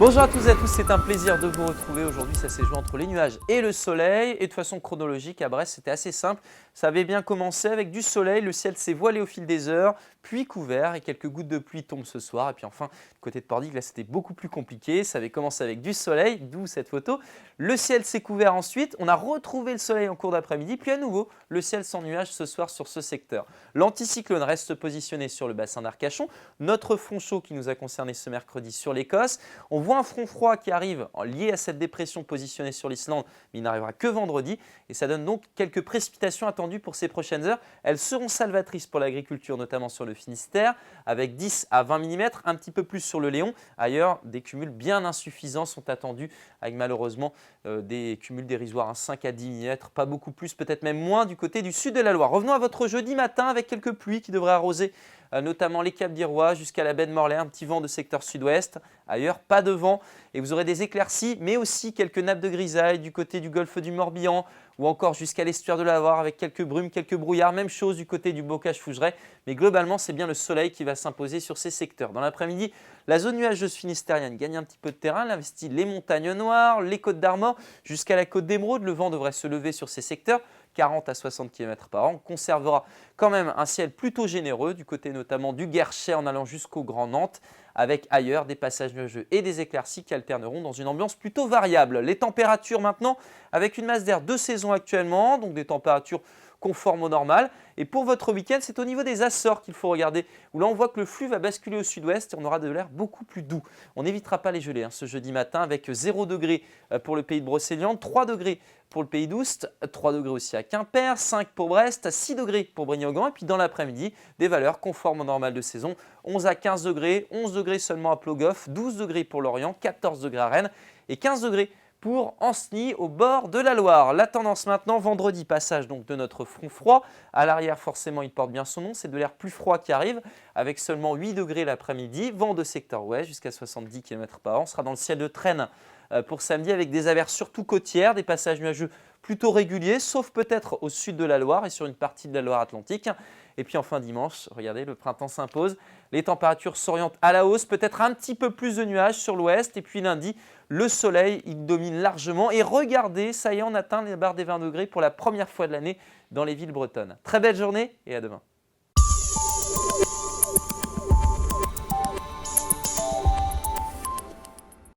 Bonjour à tous et à tous, c'est un plaisir de vous retrouver. Aujourd'hui, ça s'est joué entre les nuages et le soleil. Et de façon chronologique, à Brest, c'était assez simple. Ça avait bien commencé avec du soleil, le ciel s'est voilé au fil des heures, puis couvert et quelques gouttes de pluie tombent ce soir. Et puis enfin, du côté de Pordic, là, c'était beaucoup plus compliqué. Ça avait commencé avec du soleil, d'où cette photo. Le ciel s'est couvert ensuite, on a retrouvé le soleil en cours d'après-midi, puis à nouveau, le ciel sans nuages ce soir sur ce secteur. L'anticyclone reste positionné sur le bassin d'Arcachon. Notre front chaud qui nous a concerné ce mercredi sur l'Écosse. On voit un front froid qui arrive lié à cette dépression positionnée sur l'Islande, mais il n'arrivera que vendredi. Et ça donne donc quelques précipitations attendues pour ces prochaines heures. Elles seront salvatrices pour l'agriculture, notamment sur le Finistère, avec 10 à 20 mm, un petit peu plus sur le Léon. Ailleurs, des cumuls bien insuffisants sont attendus, avec malheureusement des cumuls dérisoires, 5 à 10 mm, pas beaucoup plus, peut-être même moins du côté du sud de la Loire. Revenons à votre jeudi matin avec quelques pluies qui devraient arroser notamment les Caps d'Irois jusqu'à la baie de Morlaix, un petit vent de secteur sud-ouest. Ailleurs, pas de vent et vous aurez des éclaircies, mais aussi quelques nappes de grisaille du côté du golfe du Morbihan ou encore jusqu'à l'estuaire de la Loire avec quelques brumes, quelques brouillards. Même chose du côté du Bocage-Fougeray, mais globalement, c'est bien le soleil qui va s'imposer sur ces secteurs. Dans l'après-midi, la zone nuageuse finistérienne gagne un petit peu de terrain. Elle investit les montagnes noires, les côtes d'Armor jusqu'à la côte d'Émeraude. Le vent devrait se lever sur ces secteurs. 40 à 60 km par an. On conservera quand même un ciel plutôt généreux du côté notamment du Guerchet en allant jusqu'au Grand Nantes avec ailleurs des passages nuageux et des éclaircies qui alterneront dans une ambiance plutôt variable. Les températures maintenant avec une masse d'air de saison actuellement, donc des températures conformes au normal. Et pour votre week-end, c'est au niveau des Açores qu'il faut regarder, où là on voit que le flux va basculer au sud-ouest et on aura de l'air beaucoup plus doux. On n'évitera pas les gelées ce jeudi matin avec 0 degré pour le pays de Brocéliande, 3 degrés pour le pays d'Oust, 3 degrés aussi à Quimper, 5 pour Brest, 6 degrés pour Brignogan. Et puis dans l'après-midi, des valeurs conformes au normal de saison, 11 à 15 degrés, 11 degrés seulement à Plogoff, 12 degrés pour Lorient, 14 degrés à Rennes et 15 degrés pour Ancenis au bord de la Loire. La tendance maintenant, vendredi, passage donc de notre front froid. À l'arrière, forcément, il porte bien son nom. C'est de l'air plus froid qui arrive avec seulement 8 degrés l'après-midi. Vent de secteur ouest jusqu'à 70 km par an. On sera dans le ciel de traîne pour samedi avec des averses surtout côtières, des passages nuageux plutôt réguliers, sauf peut-être au sud de la Loire et sur une partie de la Loire-Atlantique. Et puis enfin dimanche, regardez, le printemps s'impose. Les températures s'orientent à la hausse, peut-être un petit peu plus de nuages sur l'ouest. Et puis lundi, le soleil, il domine largement. Et regardez, ça y est, on atteint les barres des 20 degrés pour la première fois de l'année dans les villes bretonnes. Très belle journée et à demain.